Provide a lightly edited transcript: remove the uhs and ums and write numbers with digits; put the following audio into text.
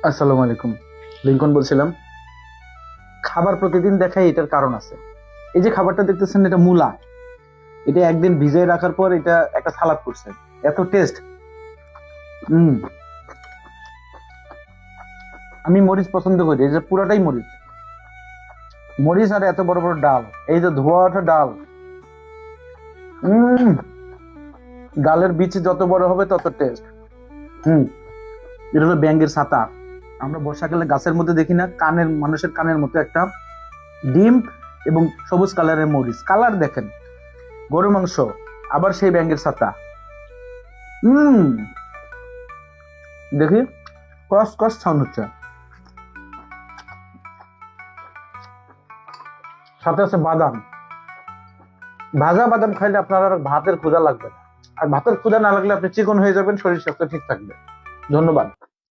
আসসালামু আলাইকুম। লিঙ্কন বলছিলাম। খাবার প্রতিদিন দেখাই, এটার কারণ আছে। এই যে খাবারটা দেখতেছেন, এটা মূলা। এটা একদিন ভিজিয়ে রাখার পর এটা একটা সালাদ করছে। এত টেস্ট। হম। আমি মরিচ পছন্দ করি, এই যে পুরাটাই মরিচ। মরিচ আর এত বড় বড় ডাল, এই যে ধোয়া ওঠা ডাল। হম। ডালের বিচি যত বড় হবে তত টেস্ট। হম। এটা হলো ব্যাঙের ছাতা। আমরা বর্ষাকালে গাছের মধ্যে দেখি না, কানের মানুষের কানের মতো একটা ডিম এবং সবুজ কালারের মরিচ, কালার দেখেন। গরু মাংস, আবার সেই ব্যাঙের ছাতা। হম। দেখি, কস কস সাউন্ড হচ্ছে। সাথে আছে বাদাম। ভাজা বাদাম খাইলে আপনার আর ভাতের ক্ষুধা লাগবে না। আর ভাতের ক্ষুধা না লাগলে আপনি চিকন হয়ে যাবেন, শরীর স্বাস্থ্য ঠিক থাকবে। ধন্যবাদ।